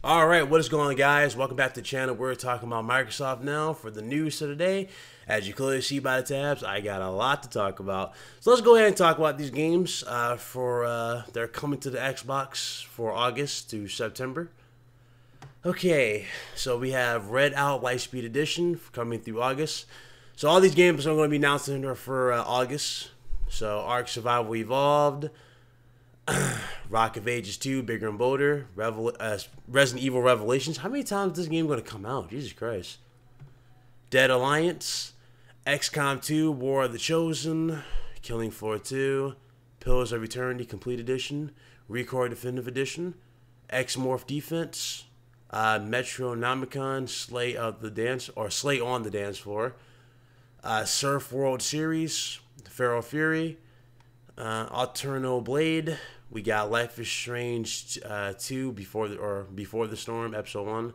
Alright, what is going on, guys? Welcome back to the channel. We're talking about Microsoft now for the news of today. As you clearly see by the tabs, I got a lot to talk about. So let's go ahead and talk about these games they're coming to the Xbox for August to September. Okay, so we have Red Out Lightspeed Edition coming through August. So all these games are going to be announced for August. So Ark Survival Evolved, Rock of Ages 2, Bigger and Bolder, Resident Evil Revelations. How many times is this game going to come out? Jesus Christ. Dead Alliance, XCOM 2, War of the Chosen, Killing Floor 2, Pillars of Eternity Complete Edition, Recore Definitive Edition, X-Morph Defense, Metronomicon, Slay on the Dance Floor, Surf World Series, Feral Fury, Alterno Blade. We got Life is Strange 2, Before the Storm, Episode 1.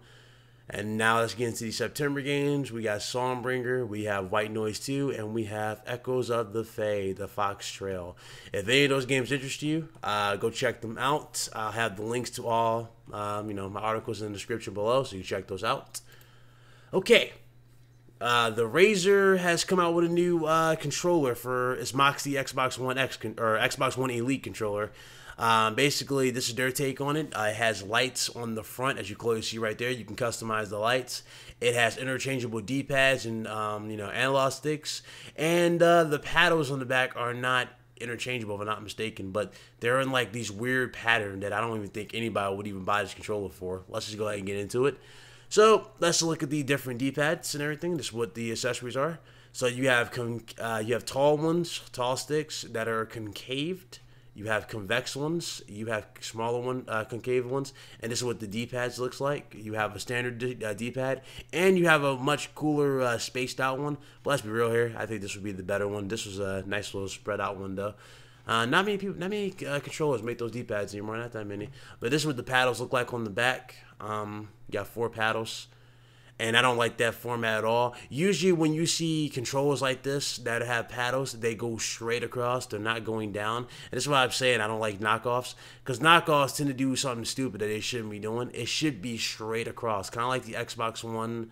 And now let's get into the September games. We got Songbringer, we have White Noise 2, and we have Echoes of the Fae, the Fox Trail. If any of those games interest you, go check them out. I'll have the links to all my articles in the description below, so you can check those out. Okay. The Razer has come out with a new controller for its Moxie Xbox One X or Xbox One Elite controller. Basically, this is their take on it. It has lights on the front, as you clearly see right there. You can customize the lights. It has interchangeable D-pads and analog sticks, and the paddles on the back are not interchangeable, if I'm not mistaken, but they're in like these weird pattern that I don't even think anybody would even buy this controller for. Let's just go ahead and get into it. So let's look at the different D-pads and everything. This is what the accessories are. So you have tall ones, tall sticks that are concaved. You have convex ones. You have smaller concave ones. And this is what the D-pads looks like. You have a standard D-pad, and you have a much cooler spaced out one. But let's be real here. I think this would be the better one. This was a nice little spread out one though. Not many controllers make those D-pads anymore. Not that many. But this is what the paddles look like on the back. You got 4 paddles, and I don't like that format at all. Usually when you see controllers like this that have paddles, they go straight across. They're not going down. And this is why I'm saying I don't like knockoffs, because knockoffs tend to do something stupid that they shouldn't be doing. It should be straight across, kind of like the Xbox One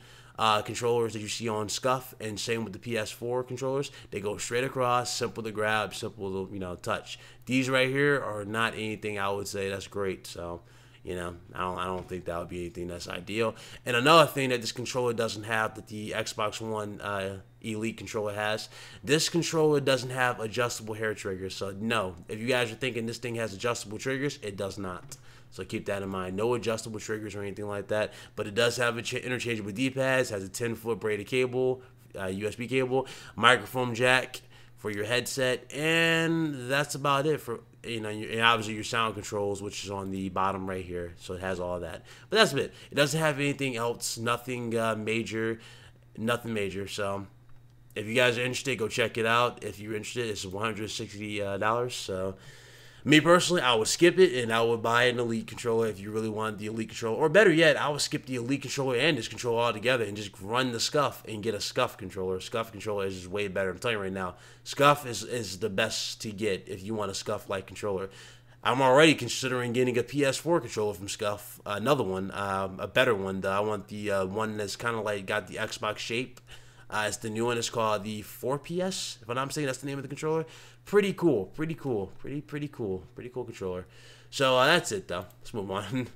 controllers that you see on Scuff, and same with the PS4 controllers. They go straight across, simple to grab, simple to touch. These right here are not anything I would say that's great. So I don't think that would be anything that's ideal. And another thing that this controller doesn't have that the Xbox One Elite controller has, this controller doesn't have adjustable hair triggers. So no, if you guys are thinking this thing has adjustable triggers, it does not. So keep that in mind. No adjustable triggers or anything like that. But it does have interchangeable D-pads, has a 10-foot braided cable, USB cable, microphone jack for your headset, and that's about it for and obviously your sound controls, which is on the bottom right here. So it has all of that. But that's it. It doesn't have anything else, nothing major. So if you guys are interested, go check it out. If you're interested, it's $160. So me personally, I would skip it and I would buy an Elite controller if you really want the Elite controller. Or better yet, I would skip the Elite controller and this controller altogether and just run the Scuff and get a Scuff controller. Scuff controller is just way better. I'm telling you right now, Scuff is the best to get if you want a Scuff-like controller. I'm already considering getting a PS4 controller from Scuff, another one, a better one. I want the one that's kind of like got the Xbox shape. It's the new one. It's called the 4PS. If I'm not mistaken, that's the name of the controller. Pretty cool. Pretty cool controller. So that's it, though. Let's move on.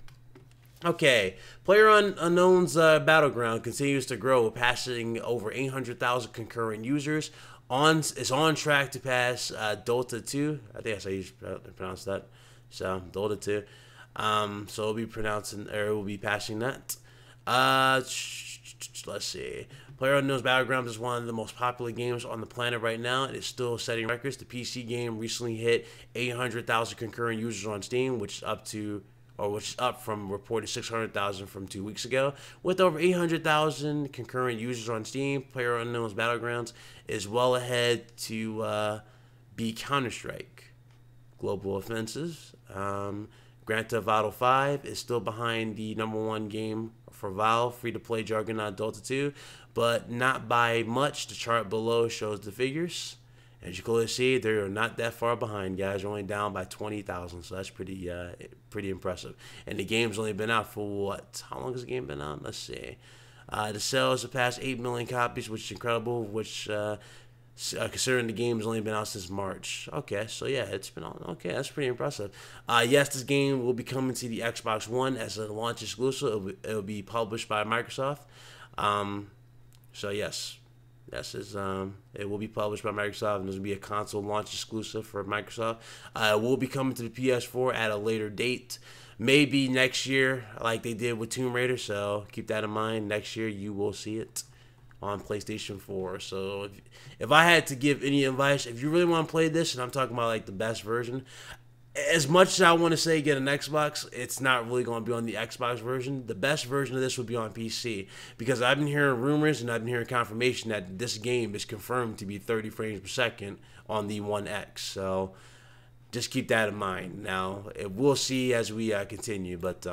Okay. PlayerUnknowns Battleground continues to grow, passing over 800,000 concurrent users. It's on track to pass Dota 2. I think that's how you pronounce that. So Dota 2. So it will be passing that. Let's see. PlayerUnknowns Battlegrounds is one of the most popular games on the planet right now. It is still setting records. The PC game recently hit 800,000 concurrent users on Steam, which is up from reported 600,000 from 2 weeks ago. With over 800,000 concurrent users on Steam, PlayerUnknowns Battlegrounds is well ahead to be Counter-Strike Global Offensive. Grand Theft Auto 5 is still behind the #1 game for Valve, free-to-play juggernaut Dota 2, but not by much. The chart below shows the figures. As you clearly see, they're not that far behind, guys. They're only down by 20,000, so that's pretty impressive. And the game's only been out for what? How long has the game been out? Let's see. The sales have passed 8 million copies, which is incredible, which considering the game's only been out since March. Okay, so yeah, it's been on. Okay, that's pretty impressive. Yes, this game will be coming to the Xbox One as a launch exclusive. It'll be published by Microsoft. So yes. It will be published by Microsoft, and this will be a console launch exclusive for Microsoft. It will be coming to the PS4 at a later date, maybe next year, like they did with Tomb Raider. So keep that in mind. Next year, you will see it on PlayStation 4. So if I had to give any advice, if you really want to play this, and I'm talking about like the best version, as much as I want to say get an Xbox, it's not really going to be on the Xbox version. The best version of this would be on PC, because I've been hearing rumors and I've been hearing confirmation that this game is confirmed to be 30 frames per second on the One X. So just keep that in mind. Now, we'll see as we continue, but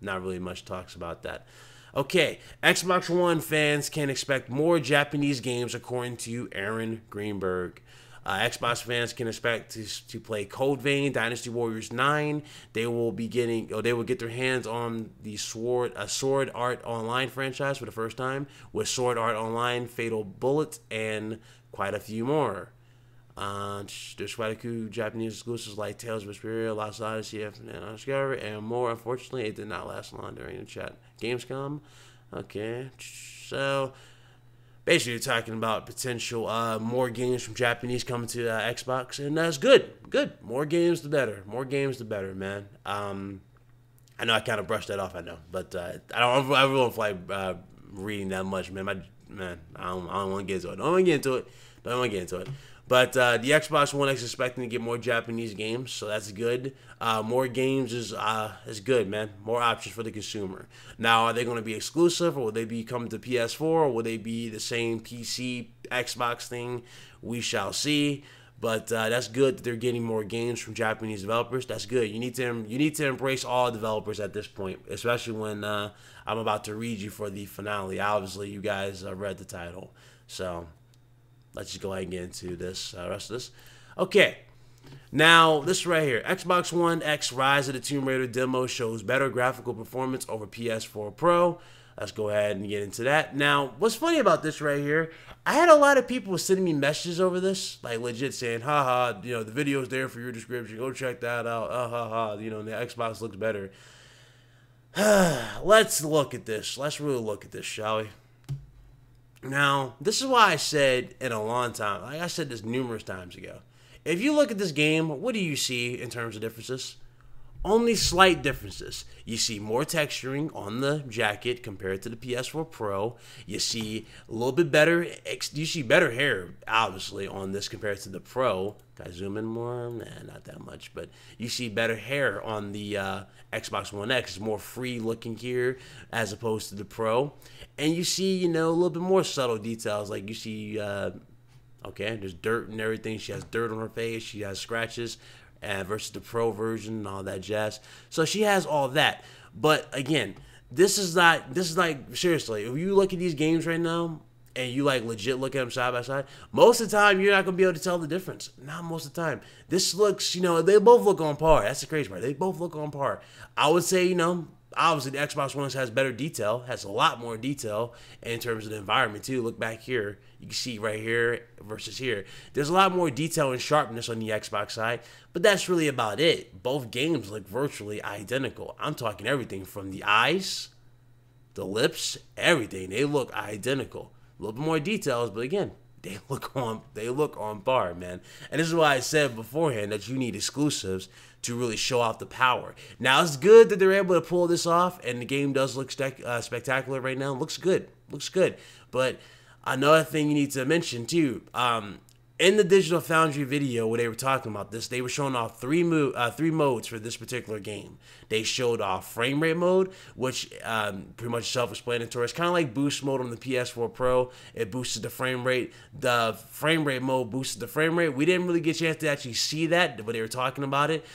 not really much talks about that. Okay, Xbox One fans can expect more Japanese games, according to Aaron Greenberg. Xbox fans can expect to play Code Vein, Dynasty Warriors 9. They will get their hands on the Sword Art Online franchise for the first time, with Sword Art Online, Fatal Bullet, and quite a few more. There's quite a few Japanese exclusives like Tales of Vesperia, Lost Odyssey, and Discovery, and more. Unfortunately, it did not last long during the chat. Gamescom. Okay, so basically, talking about potential more games from Japanese coming to Xbox, and that's good. Good. More games, the better. More games, the better, man. I know I kind of brushed that off, I know, but I really don't feel like reading that much, man. I don't want to get into it. Don't want to get into it. But the Xbox One X is expecting to get more Japanese games, so that's good. More games is good, man. More options for the consumer. Now, are they going to be exclusive, or will they be coming to PS4, or will they be the same PC, Xbox thing? We shall see. But that's good that they're getting more games from Japanese developers. That's good. You need to embrace all developers at this point, especially when I'm about to read you for the finale. Obviously, you guys read the title, so let's just go ahead and get into this rest of this. Okay, now this right here, Xbox One X Rise of the Tomb Raider demo shows better graphical performance over PS4 Pro. Let's go ahead and get into that. Now, what's funny about this right here, I had a lot of people sending me messages over this, like legit saying, haha, the video's there for your description. Go check that out. Ha, the Xbox looks better. Let's look at this. Let's really look at this, shall we? Now, this is why I said in a long time, like I said this numerous times ago, if you look at this game, what do you see in terms of differences? Only slight differences. You see more texturing on the jacket compared to the PS4 Pro. You see a little bit better, you see better hair, obviously, on this compared to the Pro. Can I zoom in more? Nah, not that much, but you see better hair on the Xbox One X. It's more free looking here as opposed to the Pro. And you see, a little bit more subtle details, like you see, okay, there's dirt and everything. She has dirt on her face. She has scratches. Versus the Pro version and all that jazz. So she has all that. But again, this is like, seriously, if you look at these games right now and you like legit look at them side by side, most of the time you're not going to be able to tell the difference. Not most of the time. This looks, they both look on par. That's the crazy part. They both look on par. I would say, obviously the Xbox One has better detail, has a lot more detail in terms of the environment too. Look back here. You can see right here versus here. There's a lot more detail and sharpness on the Xbox side, but that's really about it. Both games look virtually identical. I'm talking everything from the eyes, the lips, everything. They look identical. A little bit more details, but again, they look on par, man. And this is why I said beforehand that you need exclusives to really show off the power. Now, it's good that they're able to pull this off, and the game does look spectacular right now. Looks good. But another thing you need to mention, too, in the Digital Foundry video where they were talking about this, they were showing off three modes for this particular game. They showed off frame rate mode, which pretty much self-explanatory. It's kind of like boost mode on the PS4 Pro. It boosted the frame rate. The frame rate mode boosted the frame rate. We didn't really get a chance to actually see that, but they were talking about it.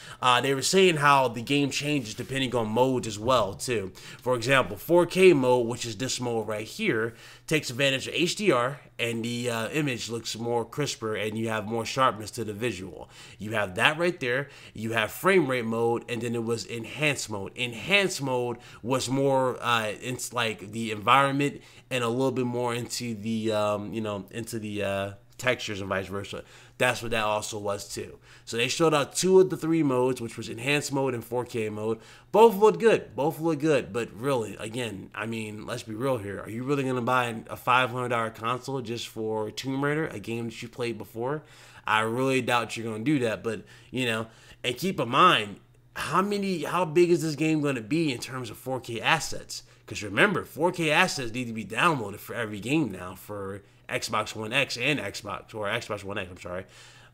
They were saying how the game changes depending on modes as well, too. For example, 4K mode, which is this mode right here, takes advantage of HDR, and the image looks more crisper and you have more sharpness to the visual. You have that right there. You have frame rate mode, and then it was enhanced mode. Enhanced mode was more it's like the environment and a little bit more into the into the textures and vice versa. That's what that also was too. So they showed out 2 of the 3 modes, which was enhanced mode and 4K mode. Both look good. Both look good. But really, again, I mean, let's be real here. Are you really going to buy a $500 console just for Tomb Raider, a game that you played before? I really doubt you're going to do that. But, and keep in mind, how big is this game going to be in terms of 4K assets? Because remember, 4K assets need to be downloaded for every game now for Xbox One X and Xbox One X, I'm sorry.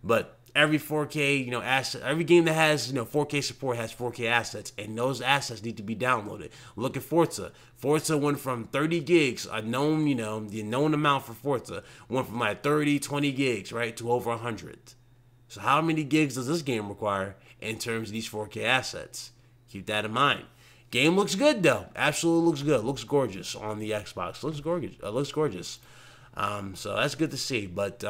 But every 4K, asset, every game that has, 4K support has 4K assets, and those assets need to be downloaded. Look at Forza. Forza went from 30 gigs, the known amount for Forza, went from like 30, 20 gigs, right, to over 100. So how many gigs does this game require in terms of these 4K assets? Keep that in mind. Game looks good, though. Absolutely looks good. Looks gorgeous on the Xbox. Looks gorgeous. So that's good to see. But,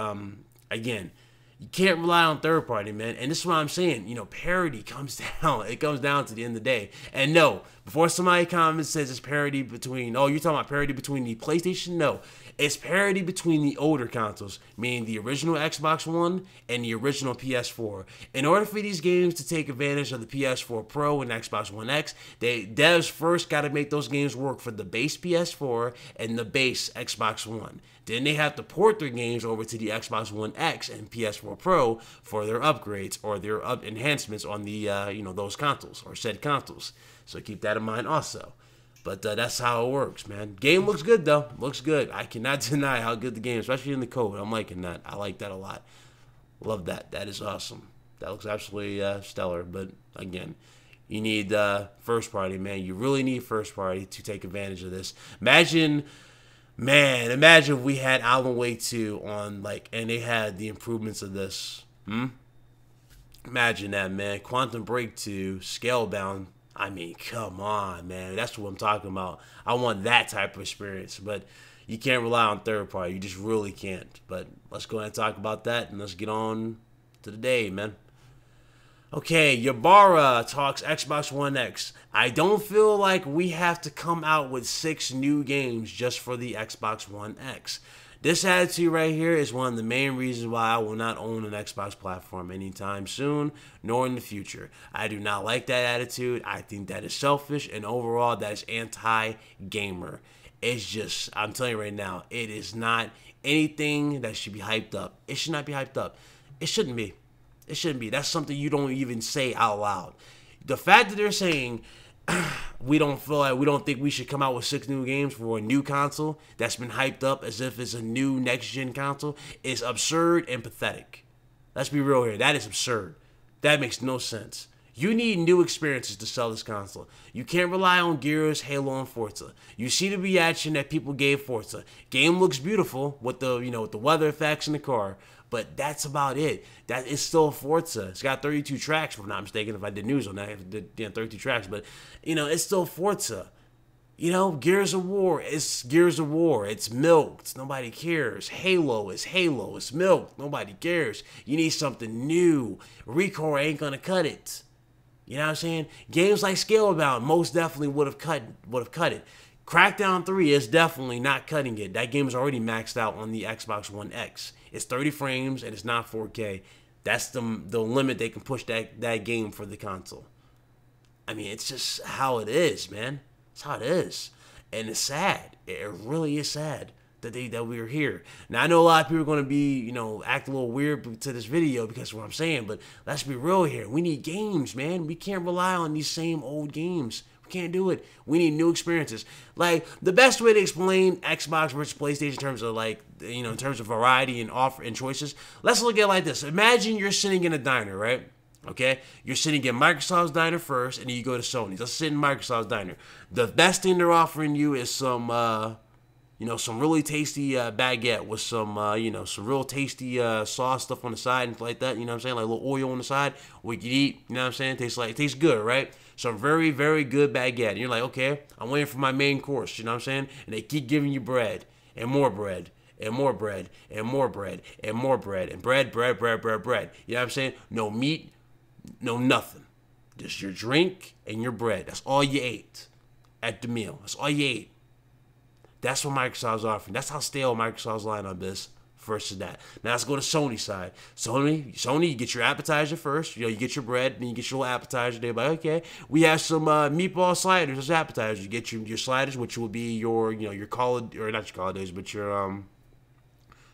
again, you can't rely on third party, man. And this is what I'm saying. Parity comes down. It comes down to the end of the day. And no, before somebody comments says it's parity between, you're talking about parity between the PlayStation? No. It's parity between the older consoles, meaning the original Xbox One and the original PS4. In order for these games to take advantage of the PS4 Pro and Xbox One X, devs first got to make those games work for the base PS4 and the base Xbox One. Then they have to port their games over to the Xbox One X and PS4 Pro for their upgrades or their enhancements on the those consoles or said consoles. So keep that in mind also. But that's how it works, man. Game looks good, though. Looks good. I cannot deny how good the game is, especially in the code. I'm liking that. I like that a lot. Love that. That is awesome. That looks absolutely stellar. But, again, you need first party, man. You really need first party to take advantage of this. Imagine if we had Alan Wake 2 on, and they had the improvements of this. Imagine that, man. Quantum Break 2, Scalebound. I mean, come on, man. That's what I'm talking about. I want that type of experience. But you can't rely on third party. You just really can't. But let's go ahead and talk about that, and let's get on to the day, man. Okay, Ybarra talks Xbox One X. I don't feel like we have to come out with 6 new games just for the Xbox One X. This attitude right here is one of the main reasons why I will not own an Xbox platform anytime soon, nor in the future. I do not like that attitude. I think that is selfish, and overall, that is anti-gamer. It's just, I'm telling you right now, it is not anything that should be hyped up. It should not be hyped up. It shouldn't be. It shouldn't be. That's something you don't even say out loud. The fact that they're saying we don't think we should come out with 6 new games for a new console that's been hyped up as if it's a new next-gen console is absurd and pathetic. Let's be real here. That is absurd. That makes no sense. You need new experiences to sell this console. You can't rely on Gears, Halo, and Forza. You see the reaction that people gave Forza. Game looks beautiful with the with the weather effects in the car, but that's about it. That is still Forza. It's got 32 tracks, if I'm not mistaken. If I did news on that, it did 32 tracks, but it's still Forza. Gears of War. It's Gears of War. It's milked. Nobody cares. Halo is Halo. It's milked. Nobody cares. You need something new. Recore ain't gonna cut it. You know what I'm saying? Games like Scalebound most definitely would have cut it. Crackdown 3 is definitely not cutting it. That game is already maxed out on the Xbox One X. It's 30 frames and it's not 4K. That's the limit they can push that game for the console. I mean, it's just how it is, man. It's how it is. And it's sad. It really is sad that we're here. Now, I know a lot of people are going to be, act a little weird to this video because of what I'm saying, but let's be real here. We need games, man. We can't rely on these same old games. We can't do it. We need new experiences. Like, the best way to explain Xbox versus PlayStation in terms of, in terms of variety and offer and choices, let's look at it like this. Imagine you're sitting in a diner, right? Okay? You're sitting in Microsoft's diner first, and then you go to Sony's. Let's sit in Microsoft's diner. The best thing they're offering you is some really tasty baguette with some real tasty sauce stuff on the side and like that, you know what I'm saying? Like a little oil on the side we can eat, you know what I'm saying? It tastes good, right? Some very, very good baguette. And you're like, okay, I'm waiting for my main course, you know what I'm saying? And they keep giving you bread and more bread and more bread and more bread and more bread and bread. You know what I'm saying? No meat, no nothing. Just your drink and your bread. That's all you ate at the meal. That's all you ate. That's what Microsoft's offering. That's how stale Microsoft's lineup is versus that. Now let's go to Sony's side. Sony, you get your appetizer first. You get your bread, then you get your little appetizer. They're like, okay, we have some meatball sliders as appetizers. You get your sliders, which will be your your collard, or not your collard days, but your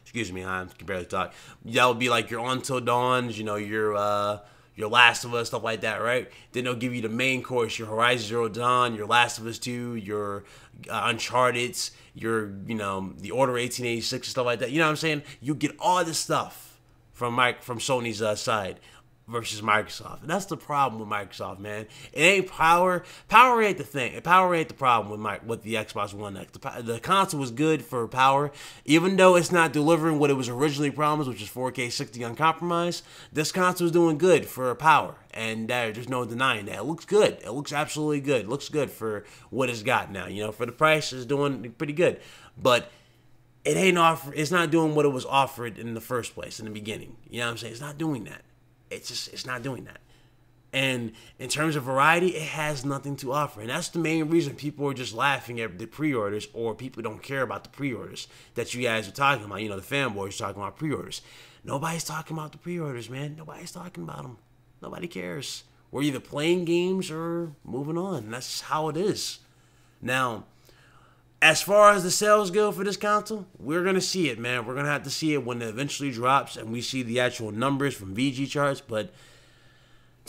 excuse me, I can barely talk. That would be like your Until Dawns, your Last of Us, stuff like that, right? Then they'll give you the main course, your Horizon Zero Dawn, your Last of Us 2, your Uncharted's, your, the Order 1886 and stuff like that. You know what I'm saying? You get all this stuff from Sony's side versus Microsoft. And that's the problem with Microsoft, man. It ain't power. Power ain't the thing. Power ain't the problem with the Xbox One X. The console was good for power. Even though it's not delivering what it was originally promised, which is 4K 60 uncompromised, this console is doing good for power. And there's no denying that. It looks good. It looks absolutely good. It looks good for what it's got now. For the price, it's doing pretty good. But it's not doing what it was offered in the first place, in the beginning. You know what I'm saying? It's not doing that. It's not doing that. And in terms of variety, it has nothing to offer. And that's the main reason people are just laughing at the pre-orders, or people don't care about the pre-orders that you guys are talking about. The fanboys talking about pre-orders. Nobody's talking about the pre-orders, man. Nobody's talking about them. Nobody cares. We're either playing games or moving on. And that's how it is. Now, as far as the sales go for this console, we're going to see it, man. We're going to have to see it when it eventually drops and we see the actual numbers from VG charts. But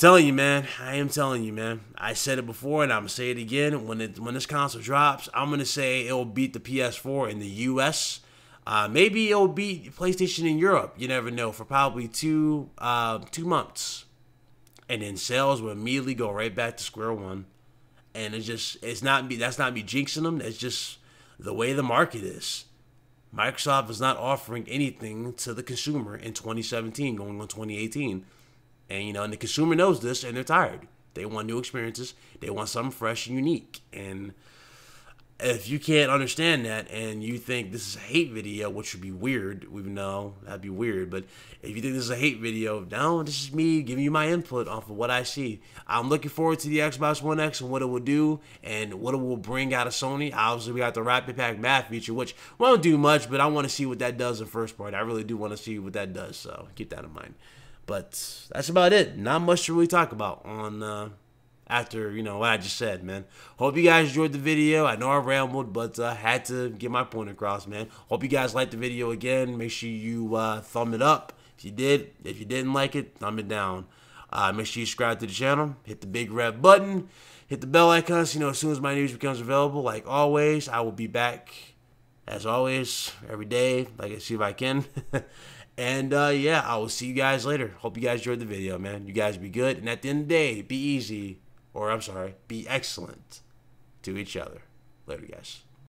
I am telling you, man. I said it before and I'm going to say it again. When this console drops, I'm going to say it'll beat the PS4 in the US. Maybe it'll beat PlayStation in Europe. You never know, for probably 2 months. And then sales will immediately go right back to square one. And that's not me jinxing them. It's just the way the market is. Microsoft is not offering anything to the consumer in 2017 going on 2018. And, and the consumer knows this and they're tired. They want new experiences. They want something fresh and unique. And if you can't understand that and you think this is a hate video, which would be weird, even though that'd be weird, but if you think this is a hate video, no, this is me giving you my input off of what I see. I'm looking forward to the Xbox One X and what it will do and what it will bring out of Sony. Obviously, we got the Rapid Pack Math feature, which won't do much, but I want to see what that does in first party. I really do want to see what that does, so keep that in mind. But that's about it. Not much to really talk about on after, what I just said, man. Hope you guys enjoyed the video. I know I rambled, but had to get my point across, man. Hope you guys liked the video again. Make sure you thumb it up if you did. If you didn't like it, thumb it down. Make sure you subscribe to the channel. Hit the big red button. Hit the bell icon so as soon as my news becomes available. Like always, I will be back, as always, every day. Like I see if I can. And, yeah, I will see you guys later. Hope you guys enjoyed the video, man. You guys be good. And at the end of the day, be easy. Or, I'm sorry, be excellent to each other. Later, guys.